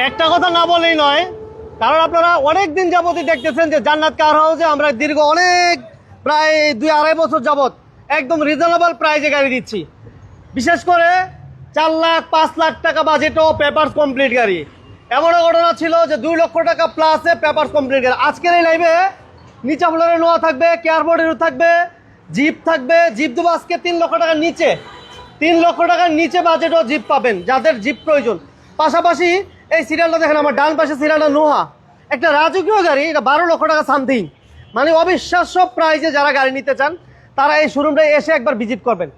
একটা কথা না বলেই নয়, কারণ আপনারা অনেক দিন যাবতই দেখতেছেন যে জান্নাত কার হাউসে আমরা দীর্ঘ অনেক প্রায় 2-2.5 বছর যাবত একদম রিজনেবল প্রাইসে গাড়ি দিচ্ছি। বিশেষ করে 4 লাখ 5 লাখ টাকা বাজেটও পেপার কমপ্লিট গাড়ি। এমনও ঘটনা ছিল যে 2 লক্ষ টাকা প্লাসে পেপার কমপ্লিট গাড়ি। আজকের এই লাইভে নিচা ফ্লোরে নোয়া থাকবে, কেয়ারবোর্ডের থাকবে, জিপ থাকবে। জিপ দেবো আজকে 3 লক্ষ টাকার নিচে, 3 লক্ষ টাকার নিচে বাজেটও জিপ পাবেন যাদের জিপ প্রয়োজন। পাশাপাশি এই সিরিয়ালটা দেখেন, আমার ডান পাশে সিরিয়ালটা নোহা, একটা রাজকীয় গাড়ি, এটা 12 লক্ষ টাকা সামথিং, মানে অবিশ্বাস্য প্রাইজে যারা গাড়ি নিতে চান তারা এই শোরুমটায় এসে একবার ভিজিট করবেন।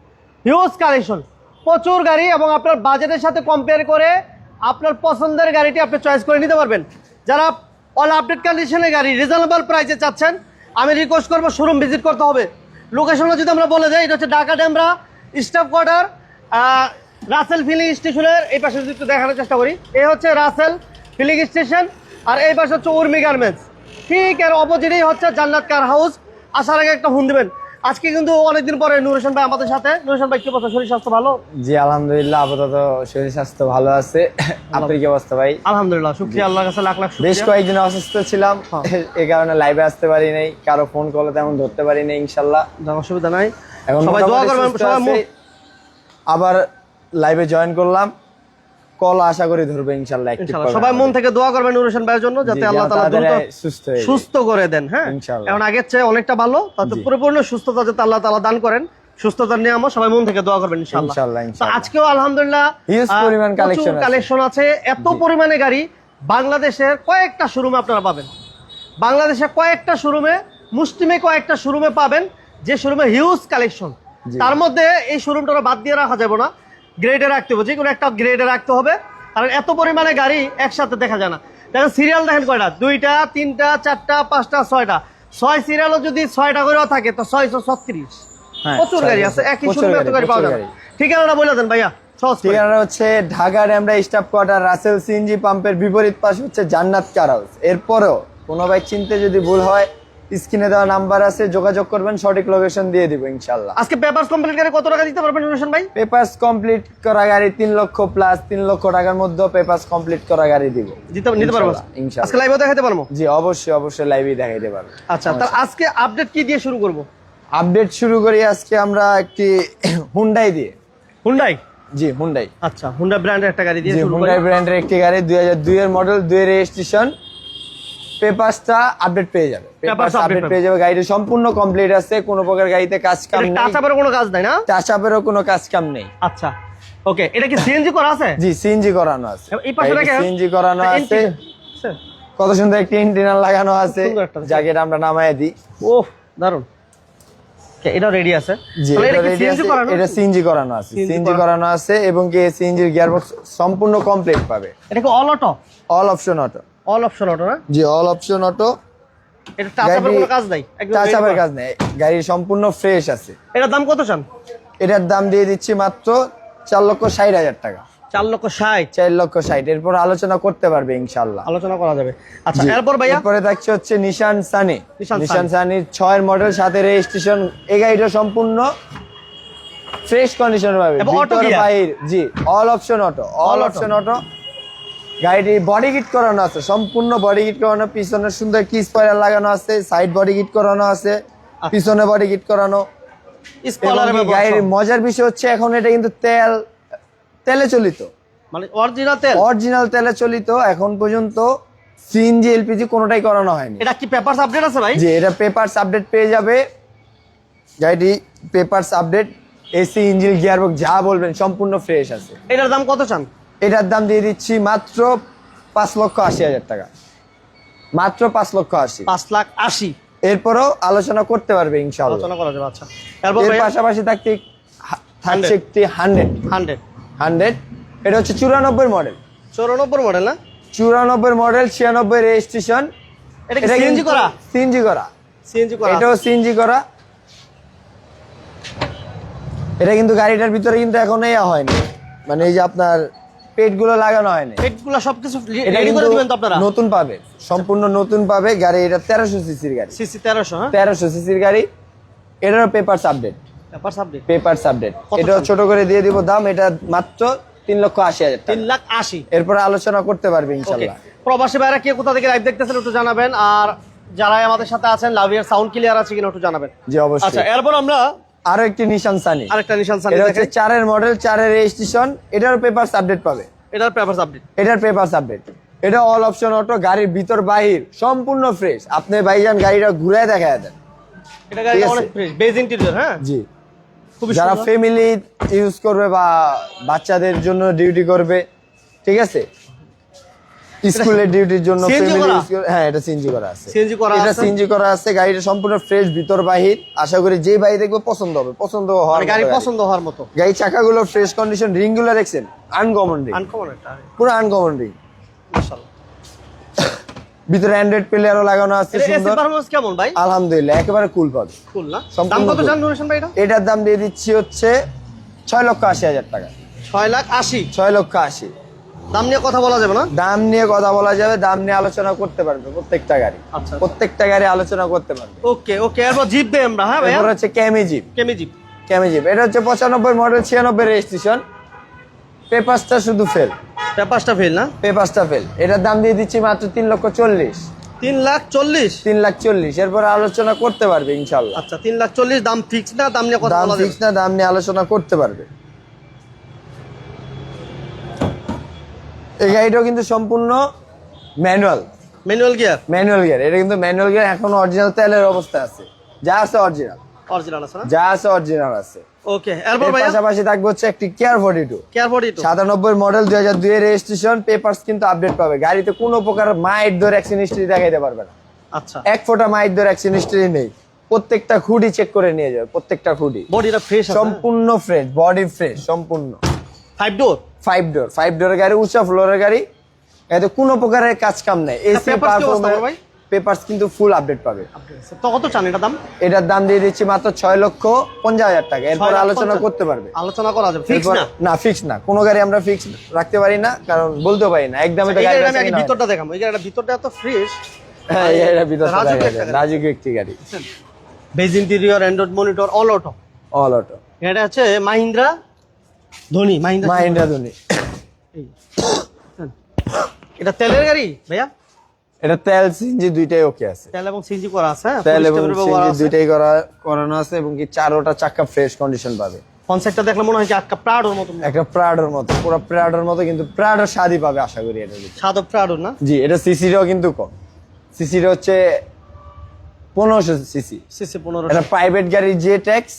হিউজ কালেকশন, প্রচুর গাড়ি, এবং আপনার বাজেটের সাথে কম্পেয়ার করে আপনার পছন্দের গাড়িটি আপনি চয়েস করে নিতে পারবেন। যারা অল আপডেট কন্ডিশনের গাড়ি রিজনেবল প্রাইসে চাচ্ছেন, আমি রিকোয়েস্ট করবো শোরুম ভিজিট করতে হবে। লোকেশনটা যদি আমরা বলে যাই, এটা হচ্ছে Dhaka Demra staff quarter, Rasel filling স্টেশনের এই পাশে যদি একটু দেখানোর চেষ্টা করি, এই হচ্ছে রাসেল ফিলিং স্টেশন, আর এই পাশে হচ্ছে উর্মি গার্মেন্টস। ঠিক এর অপোজিটেই হচ্ছে জান্নাত কার হাউস। আসার আগে একটা ফোন দিবেন। আজকে কিন্তু অনেকদিন পরে নুর হোসেন ভাই আমাদের সাথে। নুর হোসেন ভাই কি অবস্থা, শরীর স্বাস্থ্য ভালো? জি আলহামদুলিল্লাহ, আপাতত শরীর স্বাস্থ্য ভালো আছে। আপনার কি অবস্থা ভাই? আলহামদুলিল্লাহ, শুকরিয়া, আল্লাহর কাছে লাখ লাখ শুকরিয়া। বেশ কয়েকদিন অসুস্থ ছিলাম, এই কারণে লাইভে আসতে পারি নাই, কারো ফোন কলে তেমন ধরতে পারি নাই। ইনশাআল্লাহ অসুবিধা নাই, এখন সবাই দোয়া করবেন। সবাই আবার লাইভে জয়েন করলাম, কল আশা করি ধরবে ইনশাআল্লাহ। সবাই মন থেকে দোয়া করবেন নুর হোসেন ভাইয়ের জন্য, যাতে আল্লাহ তাআলা দ্রুত সুস্থ করে দেন। হ্যাঁ, এখন আগের চেয়ে অনেকটা ভালো, তাতে পরিপূর্ণ সুস্থতা যাতে আল্লাহ তাআলা দান করেন, সুস্থতার নিয়ামত। সবাই মন থেকে দোয়া করবেন ইনশাআল্লাহ। তো আজকেও আলহামদুলিল্লাহ হিউজ পরিমাণ কালেকশন আছে। এত পরিমাণে গাড়ি বাংলাদেশের কয়েকটা শোরুমে আপনারা পাবেন। বাংলাদেশের কয়েকটা শোরুমে, মুসলিমে কয়েকটা শোরুমে পাবেন, যে শোরুমে হিউজ কালেকশন। তার মধ্যে এই শোরুমটা বাদ দিয়ে রাখা যাবে না, গ্রেডে রাখতে হবে, যে কোনো একটা গ্রেডে রাখতে হবে, কারণ এত পরিমাণে গাড়ি একসাথে দেখা যায় না। দেখেন সিরিয়াল দেখেন কয়টা, 2টা 3টা 4টা 5টা 6টা, 6 সিরিয়ালও যদি 6টা করেও থাকে তো 636। প্রচুর গাড়ি আছে, একই শোরুমে এত গাড়ি পাওয়া যাবে। ঠিকানাটা বলে দেন ভাইয়া। ঠিকানা হচ্ছে Dhaka Demra staff quarter, Rasel CNG পাম্পের বিপরীত পাশে হচ্ছে জান্নাত কার হাউস। এরপরেও কোনো ভাই চিনতে যদি ভুল হয়, স্ক্রিনে দেওয়া নাম্বার আছে, যোগাযোগ করবেন, সঠিক লোকেশন দিয়ে দিব ইনশাআল্লাহ। আজকে পেপারস কমপ্লিট করে কত টাকা দিতে পারবেন রোশন ভাই? পেপারস কমপ্লিট করা গাড়ি 3 লক্ষ প্লাস, 3 লক্ষ টাকার মধ্যে পেপারস কমপ্লিট করা গাড়ি দিব, নিতে পারবো ইনশাআল্লাহ। আজকে লাইভে দেখাতে পারবো? জি অবশ্যই লাইভে দেখাইতে পারবো। আচ্ছা, তাহলে আজকে আপডেট কি দিয়ে শুরু করব? আপডেট শুরু করি আজকে আমরা একটি হুন্ডাই দিয়ে। হুন্ডাই? জি হুন্ডাই। আচ্ছা, হুন্ডা ব্র্যান্ডের একটা গাড়ি দিয়ে শুরু করি। হুন্ডাই ব্র্যান্ডের একটি গাড়ি, 2002 এর মডেল, 2 এর রেজিস্ট্রেশন। পেপারসটা আপডেট পেয়ে যাবে, পেপারস আপডেট পেয়ে যাবে। গাড়িটি সম্পূর্ণ কমপ্লিট আছে, কোনো প্রকার গাড়িতে কাজ কাম নেই, টাচ আপেরও কোনো কাজ নাই না? টাচ আপেরও কোনো কাজ কাম নেই। আচ্ছা ওকে, এটা কি সিএনজি করা আছে? জি সিএনজি করানো আছে, এই পাশে দেখেন সিএনজি করানো আছে। কত সুন্দর একটি ইন্টিনাল লাগানো আছে, জ্যাকেট আমরা নামায় দিই। ওহ দারুন, এটা রেডি আছে। তাহলে এটা কি সিএনজি করানো? এটা সিএনজি করানো আছে, সিএনজি করানো আছে, এবং কি সিএনজির গিয়ারবক্স সম্পূর্ণ কমপ্লিট পাবে। এটা কি all auto? All option auto. All option auto না? জি অল অপশন অটো। এটা টাচ আপের কোনো কাজ নাই, একদম টাচ আপের কাজ নাই, গাড়ি সম্পূর্ণ ফ্রেশ আছে। এটার দাম কত চান? এটার দাম দিয়ে দিচ্ছি মাত্র 4,60,000 টাকা। 4,60,000? 4,60,000, এরপর আলোচনা করতে পারবে ইনশাআল্লাহ, আলোচনা করা যাবে। আচ্ছা, এরপর ভাইয়া এরপরে দেখছি হচ্ছে নিশান সানি। নিশান সানির 6 এর মডেল, 7 এর রেজিস্ট্রেশন। এই গাড়িটা সম্পূর্ণ ফ্রেশ কন্ডিশনে পাবে, ভিতর বাইর। জি all option auto, all option auto. গাড়িটি বডি কিট করানো আছে, সম্পূর্ণ বডি কিট করানো, পিছনে সুন্দর কি স্পয়লার লাগানো আছে, সাইড বডি কিট করানো আছে, পিছনে বডি কিট করানো। গাড়ির মজার বিষয় হচ্ছে এখন এটা কিন্তু তেলে চলিত, মানে অরিজিনাল তেলে চলিত। এখন পর্যন্ত সিএনজি এলপিজি কোনোটাই করানো হয়নি। এটা কি পেপারস আপডেট আছে ভাই? জি এটা পেপারস আপডেট পেয়ে যাবে, গাড়িটি papers update, AC engine gearbox যা বলবেন সম্পূর্ণ ফ্রেশ আছে। এটার দাম কত চান? এটার দাম দিয়ে দিচ্ছি মাত্র 5,80,000 টাকা, মাত্র 5,80,000। 5,80,000? এরপরও আলোচনা করতে পারবে ইনশাআল্লাহ, আলোচনা করা যাবে। আচ্ছা, এর পাশাপাশি থাকছে একটি 100। এটা হচ্ছে 94 মডেল। 94 মডেল না? 94 মডেল, 96 রেজিস্ট্রেশন। এটা কি সিএনজি করা? সিএনজি করা, সিএনজি করা, এটাও সিএনজি করা। এটা কিন্তু গাড়িটার ভিতরে কিন্তু এখন এই হয়নি, মানে এই যে আপনার পেটগুলো লাগানো হয়নি, পেটগুলো সবকিছু রেডি করে দিবেন তো আপনারা? নতুন পাবে, সম্পূর্ণ নতুন পাবে গাড়ি। এটা 1300 সিসির গাড়ি। সিসি 1300? হ্যাঁ 1300 সিসির গাড়ি। এটারও papers update, papers update, papers update. এটা ছোট করে দিয়ে দিব দাম, এটা মাত্র 3,80,000 টাকা। 3,80,000। এরপরে আলোচনা করতে পারবে ইনশাল্লাহ। প্রবাসী ভাইরা কে কোথা থেকে লাইভ দেখতেছেন একটু জানাবেন, আর যারা আমাদের সাথে আছেন লাভিয়ার সাউন্ড ক্লিয়ার আছে কিনা একটু জানাবেন। জি অবশ্যই। আচ্ছা, এরপর আমরা আরো একটি নিশান সানি, আরেকটা নিশান সানি এটা হচ্ছে দেখাই। 4 এর মডেল, 4 এর রেজিস্ট্রেশন, এটারও পেপারস আপডেট পাবে। এটার পেপারস আপডেট। এটার পেপারস আপডেট, এটা অল অপশন অটো, গাড়ির ভিতর বাহির সম্পূর্ণ ফ্রেশ। আপনি ভাইজান গাড়িটা ঘুরে দেখায় দেন। এটা গাড়ি ঠিক আছে? অনেক ফ্রেশ, বেজ ইন্টেরিয়র। হ্যাঁ জি, খুবই যারা সুন্দর। ফ্যামিলি ইউজ করবে বা বাচ্চাদের জন্য ডিউটি করবে, ঠিক আছে, স্কুলের ডিউটির জন্য CNG ফ্যামিলি করা? ইউজ করে। হ্যাঁ, এটা সিএনজি করা আছে। সিএনজি করা এটা আছে। সিএনজি করা আছে, গাড়িটা সম্পূর্ণ ফ্রেশ ভিতর বাহির। আশা করি যে ভাই দেখবে পছন্দ হবে, পছন্দ হওয়ার মানে গাড়ি মতো গাড়ি। পছন্দ হওয়ার মতো। গাড়ি চাকাগুলো ফ্রেশ কন্ডিশন, রিং গুলো দেখছেন আনকমন রিং, আনকমন একটা। পুরো আনকমন রিং। মাশাআল্লাহ। ভিতরে অ্যান্ড্রয়েড প্লেয়ারও লাগানো আছে এসি সুন্দর। পারফরম্যান্স কেমন ভাই? আলহামদুলিল্লাহ একেবারে কুল পাবে। ফুল না? সম্পূর্ণ দাম কত cool। জান ডোনেশন ভাই এটা? এটার দাম দিয়ে দিচ্ছি হচ্ছে 6,80,000 টাকা। 6,80,000। 6,80,000 দাম নিয়ে কথা বলা যাবে না? দাম নিয়ে কথা বলা যাবে, দাম নিয়ে আলোচনা করতে পারবে প্রত্যেকটা গাড়ি। আচ্ছা। প্রত্যেকটা গাড়ি আলোচনা করতে পারবে। ওকে ওকে, এরপর জিপ দেই আমরা। হ্যাঁ ভাই, এরপর হচ্ছে ক্যামি জিপ। কেমি জিপ। ক্যামি জিপ, এটা হচ্ছে 95 মডেল, 96 রেজিস্ট্রেশন, পেপারসটা শুধু ফেল। পেপারসটা ফেল না? পেপারসটা ফেল। এটার দাম দিয়ে দিচ্ছি মাত্র 3,40,000। 3,40,000। 3,40,000 এরপর আলোচনা করতে পারবে ইনশাল্লাহ। আচ্ছা, 3,40,000 দাম ফিক্স না? দাম নিয়ে কথা দাম বলা যাবে? ফিক্স না, দাম নিয়ে আলোচনা করতে পারবে। এই গাড়িটাও কিন্তু সম্পূর্ণ manual. Manual gear. Manual gear, এটা কিন্তু ম্যানুয়াল গিয়ার, এখন অরিজিনাল তেলের অবস্থা আছে, যা আছে অরিজিনাল, অরিজিনাল আছে না? যা আছে অরিজিনাল আছে। ওকে, এরপর এর ভাই পাশাপাশি থাকবে হচ্ছে একটি কেয়ার 42, কেয়ার 42। 97 মডেল, 2002 এর রেজিস্ট্রেশন, পেপারস কিন্তু আপডেট পাবে। গাড়িতে কোনো প্রকার মাইট ধরে অ্যাক্সিডেন্ট হিস্ট্রি দেখাইতে পারবে না। আচ্ছা, এক ফোঁটা মাইট ধরে অ্যাক্সিডেন্ট হিস্ট্রি নেই। প্রত্যেকটা খুঁটি চেক করে নিয়ে যাবে, প্রত্যেকটা খুঁটি বডিটা ফ্রেশ আছে। সম্পূর্ণ ফ্রেশ, বডি ফ্রেশ সম্পূর্ণ। 5 ডোর। 5 ডোরের গাড়ি, উঁচা ফ্লোরের গাড়ি, এতে কোনো প্রকারের কাজ কাম নাই। এসি papers কি অবস্থা বড় ভাই? পেপারস কিন্তু ফুল আপডেট পাবে। তো কত চান এটা দাম? এটার দাম দিয়ে দিচ্ছি মাত্র 6,50,000 টাকা। এরপর 6,50,000 আলোচনা করতে পারবে। আলোচনা করা যাবে, ফিক্স এরপর- না? না ফিক্স না, কোনো গাড়ি আমরা ফিক্স রাখতে পারি না, কারণ বলতে পারি না একদমই তো এই গাড়ি গাড়িটা আমি বেচা আগে কিনা হয় না। ভিতরটা দেখাবো। এই গাড়িটা ভিতরটা এত ফ্রেশ। হ্যাঁ, এটা ভিতরটা রাজুক দেখা একটা যায়। গাড়ি। রাজুক একটি গাড়ি, beige interior, Android monitor, all auto. All auto, এটা হচ্ছে মাহিন্দ্রা ধোনি। মাহিন্দ্রা ধোনি। এটা তেলের গাড়ি ভাইয়া? এটা তেল সিএনজি দুইটাই ওকে আছে। তেল এবং সিএনজি করা আছে। হ্যাঁ, তেল এবং ফুল স্টেপের ব্যবহার সিএনজি আছে। দুইটাই করানো আছে, এবং কি চারোটা চাকা ফ্রেশ কন্ডিশন পাবে। কনসেপ্টটা দেখলে মনে হয় যে আটকা প্রাডোর মতো। একটা প্রাডোর মতো, পুরো প্রাডোর মতো, কিন্তু প্রাডোর স্বাদই পাবে আশা করি এটা। সাদব প্রাডোর না? জি, এটা সিসিটাও কিন্তু কম। সিসিটা হচ্ছে 1500 সিসি। সিসি 15। এটা প্রাইভেট গাড়ির যে ট্যাক্স,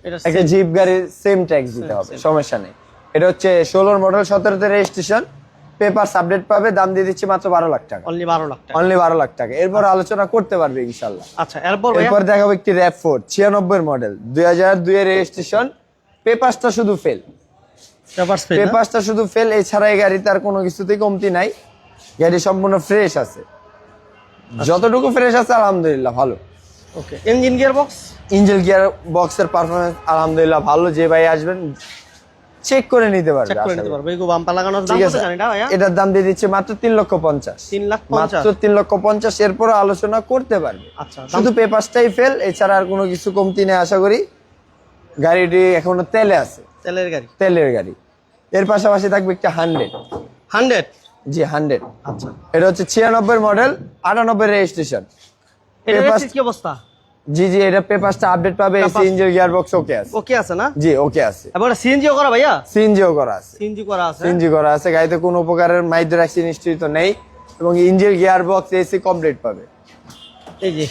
এটা একটা জিপ গাড়ির সেম ট্যাক্স দিতে হবে, সমস্যা নেই। এটা হচ্ছে 16 মডেল, 17 রেজিস্ট্রেশন, পেপারস আপডেট পাবে। দাম দিয়ে দিচ্ছি মাত্র 12 লাখ টাকা। অনলি 12 লাখ টাকা। অনলি 12 লাখ টাকা। এরপর আলোচনা করতে পারবে ইনশাল্লাহ। আচ্ছা, এরপর ভাইয়া এরপর দেখাবো একটি RAV4, 96 মডেল, 2002 এর রেজিস্ট্রেশন, পেপারসটা শুধু ফেল। Papers fail. পেপারসটা শুধু ফেল, এছাড়া এই গাড়িতে আর কোনো কিছুতেই কমতি নাই। গাড়ি সম্পূর্ণ ফ্রেশ আছে, যতটুকু ফ্রেশ আছে আলহামদুলিল্লাহ ভালো। Okay, engine gear box. Engine gear বক্সের পারফরমেন্স আলহামদুলিল্লাহ ভালো। যে ভাই আসবেন চেক করে নিতে পারবে, চেক করে আশা নিতে করি। পারবে। এগো বাম্পার লাগানো আছে। দাম ঠিক কত আছে, জানি না ভাইয়া? এটার দাম দিয়ে দিচ্ছে মাত্র 3,50,000। 3,50,000 মাত্র 3,50,000। এরপর আলোচনা করতে পারবে। আচ্ছা, শুধু পেপারসটাই ফেল, এছাড়া আর কোনো কিছু কমতি নেই আশা করি। গাড়িটি এখনো তেলে আছে, তেলের গাড়ি। তেলের গাড়ি। এর পাশাপাশি থাকবে একটা 100। 100। জি 100। আচ্ছা, এটা হচ্ছে 96 মডেল, 98 রেজিস্ট্রেশন। এটা Papers- কি অবস্থা? জি জি, এটা পেপারসটা আপডেট পাবে। AC engine gear box okay আছে। ওকে আছে না? জি ওকে আছে। এবার সিএনজিও করা ভাইয়া? সিএনজিও করা আছে। সিএনজি করা আছে। সিএনজি করা আছে। গাড়িতে কোনো প্রকারের মাইক্রো অ্যাক্সিডেন্ট হিস্ট্রি তো নেই, এবং engine gear box AC complete পাবে। এই যে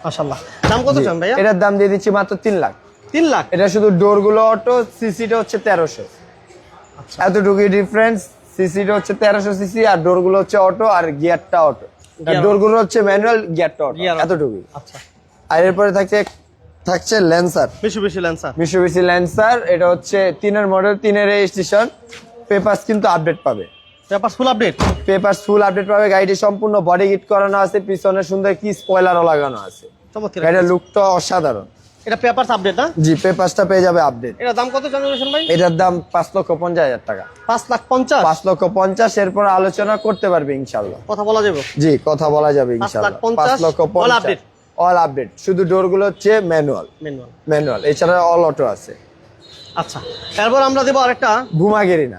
মাশাআল্লাহ। দাম কত জি, চান ভাইয়া? এটার দাম দিয়ে দিচ্ছি মাত্র 3 লাখ। 3 লাখ। এটা শুধু ডোর গুলো অটো, সিসিটা হচ্ছে 1300। আচ্ছা, এতটুকুই ডিফারেন্স। সিসিটা হচ্ছে 1300 সিসি, আর ডোর গুলো হচ্ছে অটো, আর গিয়ারটা অটো। ডোর গুলো হচ্ছে ম্যানুয়াল, গিয়ারটা অটো, Gear auto। এতটুকুই। আচ্ছা। আর এরপরে থাকছে ল্যান্সার, মিশুবিশি ল্যান্সার। মিশুবিশি ল্যান্সার। এটা হচ্ছে 3 মডেল, 3 রেজিস্ট্রেশন, পেপারস কিন্তু আপডেট পাবে। Papers full update. Papers full update পাবে। গাড়িটি সম্পূর্ণ বডি কিট করানো আছে, পিছনে সুন্দর কি স্পয়লারও লাগানো আছে। চমৎকার। গাড়ির লুকটা অসাধারণ। এটা পেপারস আপডেট না? জি, পেপারসটা পেয়ে যাবে আপডেট। এটা দাম কত জানেন ভাই? এটার দাম 5,50,000 টাকা। 5,50,000। 5,50,000। এরপর আলোচনা করতে পারবে ইনশাল্লাহ। কথা বলা যাবে? জি, কথা বলা যাবে ইনশাল্লাহ। 5,50,000 all update। All update. শুধু ডোর গুলো হচ্ছে ম্যানুয়াল, ম্যানুয়াল। ম্যানুয়াল, এছাড়া অল অটো আছে। আচ্ছা, এরপর আমরা দেবো আরেকটা বুমাগেরিনা।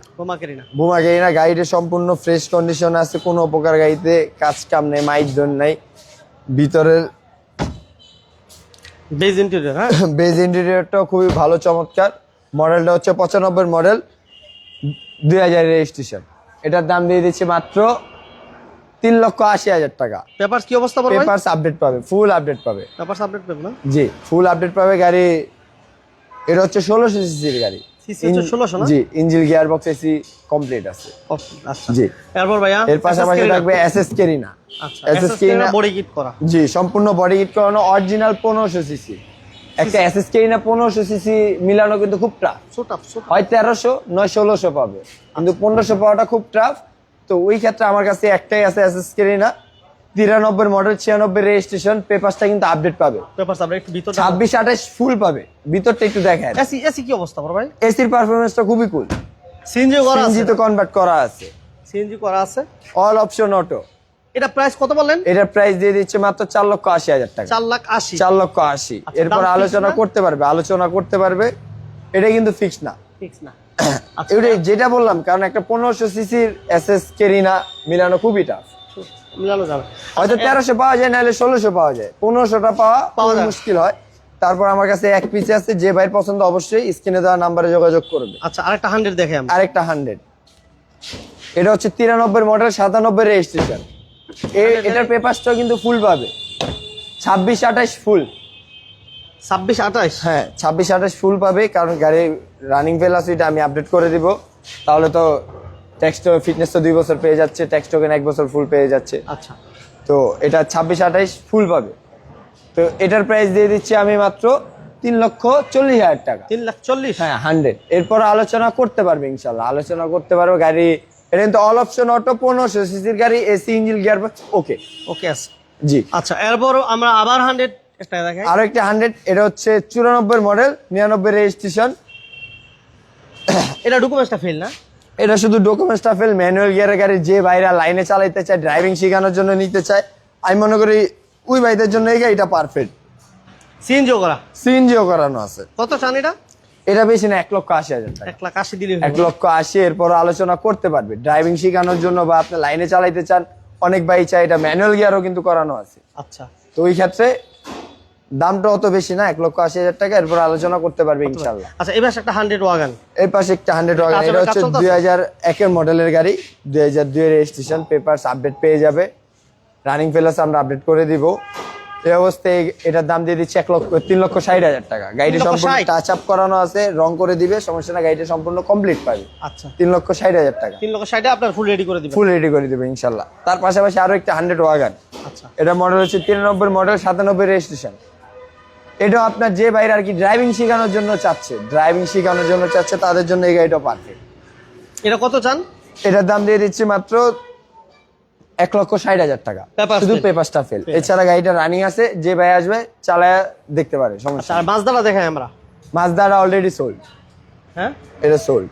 বুমাগেরিনা গাড়িটা সম্পূর্ণ ফ্রেশ কন্ডিশন আছে, কোনো প্রকার গাড়িতে কাজ কাম নেই, মাইক ধর নাই। ভিতরের বেজ ইন্টেরিয়র, হ্যাঁ বেজ ইন্টেরিয়রটা খুবই ভালো, চমৎকার। মডেলটা হচ্ছে 95 মডেল, 2000 রেজিস্ট্রেশন। এটার দাম দিয়ে দিচ্ছি মাত্র 3,80,000 টাকা। পেপারস কি অবস্থা বড় ভাই? পেপারস আপডেট পাবে, ফুল আপডেট পাবে। পেপারস আপডেট পাবে না? জি, ফুল আপডেট পাবে গাড়ি। এটা হচ্ছে 1600 সিসির গাড়ি। সিসি হচ্ছে 1600 না? জি, engine gear box AC complete আছে। আচ্ছা জি, এরপর ভাইয়া এর পাশাপাশি থাকবে এসএস কেরিনা। আচ্ছা, এসএস কেরিনা বডি কিট করা। জি, সম্পূর্ণ বডি কিট করানো, অরিজিনাল 1500 সিসি। একটা এসএস কেরিনা 1500 সিসি মিলানো কিন্তু খুব টাফ। হয় 1300 নয় 1600 পাবে, কিন্তু 1500 পাওয়াটা খুব টাফ। তো ওই ক্ষেত্রে আমার কাছে একটাই আছে এসএস কেরিনা, 93 মডেল, 96 রেজিস্ট্রেশন। পেপারসটা কিন্তু আপডেট পাবে। পেপারস আপডেট একটু ভিতর 26-28 ফুল পাবে। ভিতরটা একটু দেখেন। এসি কি অবস্থা বড় ভাই? এসির পারফরম্যান্সটা খুবই কুল। সিএনজি করা আছে? সিএনজি তো কনভার্ট করা আছে। সিএনজি করা আছে, অল অপশন অটো। এটা প্রাইস কত বললেন? এটার প্রাইস দিয়ে দিচ্ছে মাত্র 4,80,000 টাকা। 4,80,000। 4,80,000। আচ্ছা, এরপর দাম আলোচনা fix না? করতে পারবে। এটা কিন্তু ফিক্স না। ফিক্স না। এটা যেটা বললাম, কারণ একটা 1500 সিসির এসএস কেরিনা মিলানো খুবই টাফ। মিলানো যাবে। হয়তো 1300 পাওয়া যায়, নাহলে 1600 পাওয়া যায়। 1500টা পাওয়া যায়। মুশকিল হয়। তারপর আমার কাছে এক পিস আছে, যে ভাই পছন্দ অবশ্যই স্ক্রিনে দেওয়া নাম্বারে যোগাযোগ করবে। আচ্ছা, আরেকটা 100 দেখে আমরা। আরেকটা 100, এটা হচ্ছে 93 মডেল, 97 রেজিস্ট্রেশন। এটার পেপারসটাও কিন্তু ফুল পাবে। 26-28 ফুল। 26-28? হ্যাঁ, 26-28 ফুল পাবে, কারণ গাড়ির রানিং ভেলোসিটি আমি আপডেট করে দিব। তাহলে তো ট্যাক্স ফিটনেস তো 2 বছর পেয়ে যাচ্ছে, ট্যাক্স টোকেন 1 বছর ফুল পেয়ে যাচ্ছে। আচ্ছা, তো এটা 26-28 ফুল পাবে। তো এটার প্রাইস দিয়ে দিচ্ছি আমি মাত্র 3,40,000 টাকা। 3,40,000? হ্যাঁ, 100। এরপর আলোচনা করতে পারবে ইনশাল্লাহ, আলোচনা করতে পারবে। গাড়ি এটা কিন্তু অল অপশন অটো, 1500 সিসির গাড়ি, AC, engine gear box okay আছে। জি। আচ্ছা, এরপর আমরা আবার 100 একটা দেখাই। আরো একটা 100, এটা হচ্ছে 94 মডেল, 99 রেজিস্ট্রেশন। এটা ডকুমেন্টসটা ফেল না? এটা শুধু ডকুমেন্টসটা ফেল। ম্যানুয়াল গিয়ারের গাড়ি, যে ভাইরা লাইনে চালাইতে চায়, ড্রাইভিং শেখানোর জন্য নিতে চায়, আমি মনে করি ওই ভাইদের জন্য এই গাড়িটা পারফেক্ট। সিএনজিও করা? সিএনজিও করানো আছে। কত চান এটা? এটা বেশি না, 1,80,000 টাকা। 1,80,000 দিলে 1,80,000। এরপর আলোচনা করতে পারবে ড্রাইভিং শেখানোর জন্য, বা আপনি লাইনে চালাইতে চান। অনেক ভাই চাই এটা ম্যানুয়াল গিয়ারও কিন্তু করানো আছে। আচ্ছা, তো ওই ক্ষেত্রে দামটা অত বেশি না, 1,80,000 টাকা। এরপর আলোচনা করতে পারবে ইনশাল্লাহ। আচ্ছা, এবার একটা 100 ওয়াগন। এই পাশে একটা 100 ওয়াগন। এটা হচ্ছে 2001 মডেলের গাড়ি, 2002 রেজিস্ট্রেশন। পেপারস আপডেট পেয়ে যাবে, রানিং ফেলাস আমরা আপডেট করে দিব। এই অবস্থায় এটার দাম দিয়ে দিচ্ছি 3,60,000 টাকা। গাড়িটি সম্পূর্ণ টাচ আপ করানো আছে, রং করে দিবে, সমস্যা না। গাড়িটা সম্পূর্ণ কমপ্লিট পাবে। আচ্ছা, 3,60,000 টাকা। 3,60,000 আপনার ফুল রেডি করে দিবেন? ফুল রেডি করে দিবে ইনশাল্লাহ। তার পাশাপাশি আরো একটা 100 ওয়াগন। আচ্ছা, এটা মডেল হচ্ছে 93 মডেল, 97 রেজিস্ট্রেশন। এটা আপনার যে বাইরে আর কি ড্রাইভিং শেখানোর জন্য চাচ্ছে, তাদের জন্য এই গাড়িটা পারফেক্ট। এটা কত চান? এটার দাম দিয়ে দিচ্ছি মাত্র 1,60,000 টাকা। শুধু পেপারসটা ফেল। এছাড়া গাড়িটা রানিং আছে, যে ভাই আসবে চালায় দেখতে পারে, সমস্যা। আর মাজদাটা দেখাই আমরা। মাজদাটা অলরেডি সোল্ড। হ্যাঁ, এটা সোল্ড।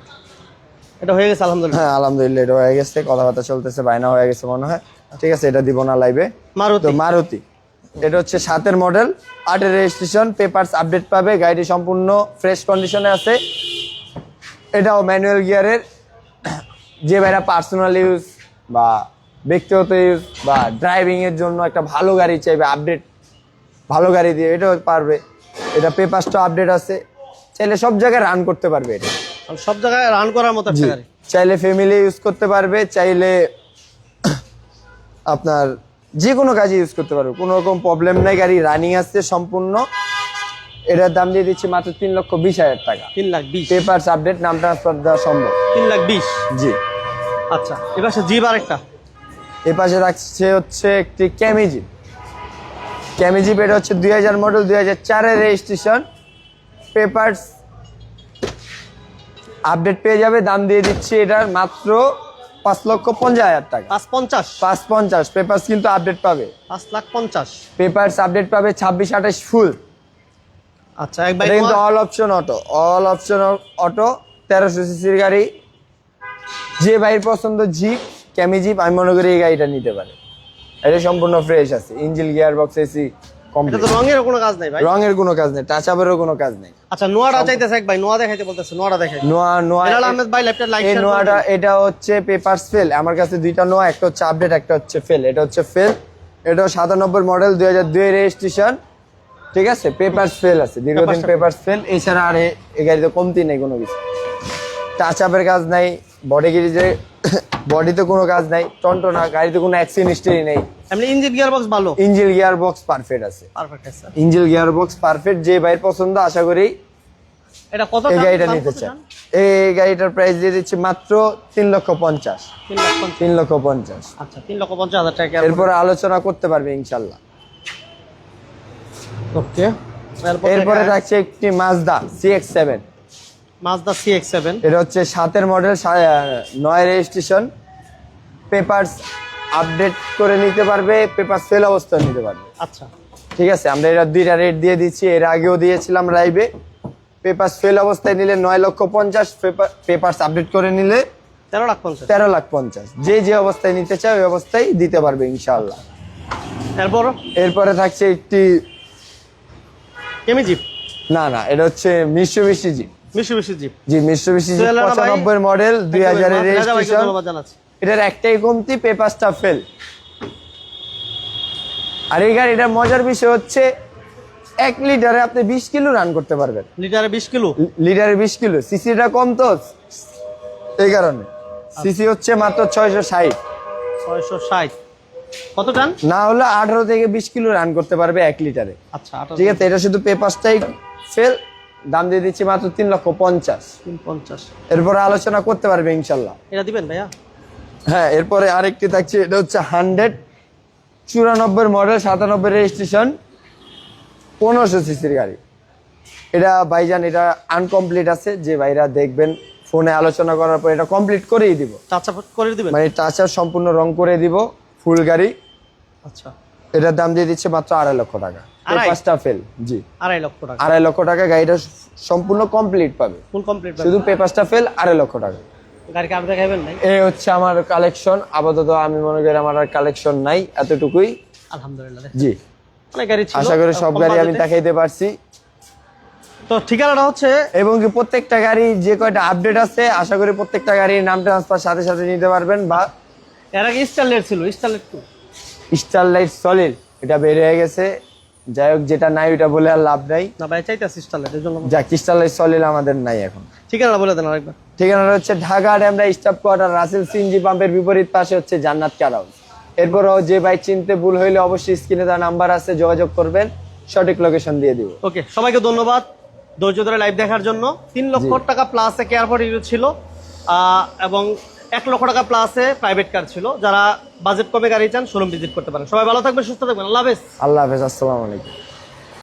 এটা হয়ে গেছে আলহামদুলিল্লাহ। হ্যাঁ, আলহামদুলিল্লাহ, এটা হয়ে গেছে। কথাবার্তা চলতেছে, বায়না হয়ে গেছে মনে হয়। ঠিক আছে, এটা দিব না লাইভে। মারুতি। এটা হচ্ছে 7 মডেল, 8 রেজিস্ট্রেশন। পেপারস আপডেট পাবে। গাড়িটি সম্পূর্ণ ফ্রেশ কন্ডিশনে আছে। এটাও ম্যানুয়াল গিয়ারের। যে ভাইরা পার্সোনাল ইউজ বা ব্যক্তিগত ইউজ বা ড্রাইভিং এর জন্য একটা ভালো গাড়ি চাইবে, আপডেট ভালো গাড়ি দিয়ে, এটাও পারবে। এটা পেপারসটা আপডেট আছে, চাইলে সব জায়গায় রান করতে পারবে। এটা সব জায়গায় রান করার মতো একটা গাড়ি। চাইলে ফ্যামিলি ইউজ করতে পারবে, চাইলে আপনার যে কোনো কাজে ইউজ করতে পারবে, কোনো রকম প্রবলেম নাই। গাড়ি রানিং আছে সম্পূর্ণ। এটার দাম দিয়ে দিচ্ছি মাত্র 3,20,000 টাকা। 3,20,000? পেপারস আপডেট, নাম ট্রান্সফার দেওয়া সম্ভব। 3,20,000? জি। আচ্ছা, এবার জিপ আরেকটা। এ পাশে রাখছে হচ্ছে একটি ক্যামিজিপ। এটা হচ্ছে 2000 মডেল, 2004 রেজিস্ট্রেশন। পেপারস আপডেট পেয়ে যাবে। দাম দিয়ে দিচ্ছি এটার মাত্র 5,50,000 টাকা। 5,50,000। পেপারস কিন্তু আপডেট পাবে। 5,50,000 পেপারস আপডেট পাবে। 26-28 ফুল। আচ্ছা, একবার কিন্তু অল অপশন অটো, 1300 সিসির গাড়ি। যে ভাইয়ের পছন্দ জিপ, ক্যামি জিপ, আমি মনে করি এই গাড়িটা নিতে পারে। এটা সম্পূর্ণ ফ্রেশ আছে, engine gear box AC complete. এটা তো রঙের কোনো কাজ নাই ভাই, রঙের কোনো কাজ নেই, টাচ আপেরও কোনো কাজ নেই। আচ্ছা নোয়াটা চাইতেছে এক ভাই, নোয়া দেখাইতে বলতেছে, নোয়াটা দেখাই। নোয়া হেলাল আহমেদ ভাই লেফটের লাইক এই শেয়ার নোয়াটা এটা হচ্ছে পেপারস ফেল। আমার কাছে দুইটা নোয়া, একটা হচ্ছে আপডেট, একটা হচ্ছে ফেল। এটা হচ্ছে ফেল, এটা 97 মডেল 2002 রেজিস্ট্রেশন, ঠিক আছে। পেপারস ফেল আছে, দীর্ঘদিন পেপারস ফেল। এছাড়া আর এই গাড়িতে কমতি নেই কোনো কিছু, টাচ আপের কাজ নাই, বডি গিরিজে বডিতে কোনো কাজ নাই, টনটনা, গাড়িতে কোনো অ্যাক্সিডেন্ট হিস্টরি নেই। এমনি ইঞ্জিন গিয়ার বক্স ভালো, ইঞ্জিন গিয়ার বক্স পারফেক্ট আছে, পারফেক্ট আছে। ইঞ্জিন গিয়ার বক্স পারফেক্ট, যে ভাইয়ের পছন্দ আশা করি এটা কত এই টাকা গাড়িটা নিতে চান। এই গাড়িটার প্রাইস দিয়ে দিচ্ছি মাত্র 3,50,000। 3,50,000। আচ্ছা 3,50,000 টাকা। এরপরে আলোচনা করতে পারবে ইনশাল্লাহ। ওকে, এরপরে থাকছে একটি মাজদা CX-7। মাজদা CX-7, এটা হচ্ছে 7 মডেল, 9 রেজিস্ট্রেশন, পেপারস আপডেট করে নিতে পারবে, পেপারস ফেল অবস্থায় নিতে পারবে। আচ্ছা ঠিক আছে, আমরা এটা দুইটা রেট দিয়ে দিচ্ছি, এর আগেও দিয়েছিলাম লাইভে। পেপারস ফেল অবস্থায় নিলে 9,50,000, পেপারস আপডেট করে নিলে 13,50,000। 13,50,000। যে অবস্থায় নিতে চায় ওই অবস্থায় দিতে পারবে ইনশাআল্লাহ। এরপরে থাকছে একটি কেমি জিপ, না এটা হচ্ছে মিৎসুবিশি জিপ। মিৎসুবিশি জিপ, জি মিৎসুবিশি জিপ 95 মডেল 2000 এর রেজিস্ট্রেশন। এটার একটাই কমতি, পেপারসটা ফেল। আর এই গাড়িটার মজার বিষয় হচ্ছে 1 লিটারে আপনি 20 কিলো রান করতে পারবেন। লিটারে 20 কিলো, লিটারে 20 কিলো। সিসিটা কম তো এই কারণে, সিসি হচ্ছে মাত্র 660। 660 কত টান? না হলে 18 থেকে 20 কিলো রান করতে পারবে 1 লিটারে। আচ্ছা ঠিক আছে, এটা শুধু পেপারসটাই ফেল, দাম দিয়ে দিচ্ছি মাত্র 3,50,000। 350। এরপরে আলোচনা করতে পারবে ইনশাল্লাহ। এটা দিবেন ভাইয়া? হ্যাঁ, এরপরে আরেকটি থাকছে, এটা হচ্ছে 194 মডেল 97 রেজিস্ট্রেশন, 1500 সিসির গাড়ি। এটা ভাইজান এটা আনকমপ্লিট আছে, যে ভাইরা দেখবেন ফোনে আলোচনা করার পর এটা কমপ্লিট করেই দিব, টাচ আপ করে দিবেন, মানে টাচ আপ সম্পূর্ণ রং করে দিব, ফুল গাড়ি। আচ্ছা, এটার দাম দিয়ে দিচ্ছে মাত্র 2.5 লক্ষ টাকা। পেপারসটা ফেল, জি 2.5 লক্ষ টাকা। 2.5 লক্ষ টাকা গাড়িটা সম্পূর্ণ কমপ্লিট পাবে, ফুল কমপ্লিট, শুধু পেপারসটা ফেল 2.5 লক্ষ টাকা। গাড়ি কার দেখাবেন নাই? এই হচ্ছে আমার কালেকশন আপাতত, আমি মনে করি আমার আর কালেকশন নাই, এতটুকুই আলহামদুলিল্লাহ। জি, অনেক গাড়ি ছিল, আশা করি সব গাড়ি আমি দেখাইতে পারছি। তো ঠিকানাটা হচ্ছে, এবং কি প্রত্যেকটা গাড়ি যে কয়টা আপডেট আছে আশা করি প্রত্যেকটা গাড়ির নাম ট্রান্সফার সাথে সাথে নিতে পারবেন। বা এর আগে স্টারলাইট ছিল, স্টারলাইট টু, স্টারলাইট সলিড এটা বের হয়ে গেছে, যাই হোক যেটা নাই ওটা বলে আর লাভ নাই। না ভাই চাইতেছি স্টারলাইট, এর জন্য যাক স্টারলাইট সলিড আমাদের নাই এখন। ঠিকানাটা বলে দেন আরেকবার। ঠিকানাটা হচ্ছে Dhaka Demra staff quarter, Rasel CNG পাম্পের বিপরীত পাশে হচ্ছে জান্নাত কার হাউস। এরপরও যে বাইক চিনতে ভুল হইলে অবশ্যই স্ক্রিনে তার নাম্বার আছে, যোগাযোগ করবেন, সঠিক লোকেশন দিয়ে দিব। ওকে, সবাইকে ধন্যবাদ ধৈর্য ধরে লাইভ দেখার জন্য। 3 লক্ষ টাকা প্লাসে কেয়ারপোর্ট ইউজ ছিল, এবং 1 লক্ষ টাকা প্লাসে প্রাইভেট কার ছিল। যারা বাজেট কমে গাড়ি চান শোরুম ভিজিট করতে পারেন। সবাই ভালো থাকবেন, সুস্থ থাকবেন, আল্লাহ হাফেজ। আল্লাহ হাফেজ, আসসালামু আলাইকুম।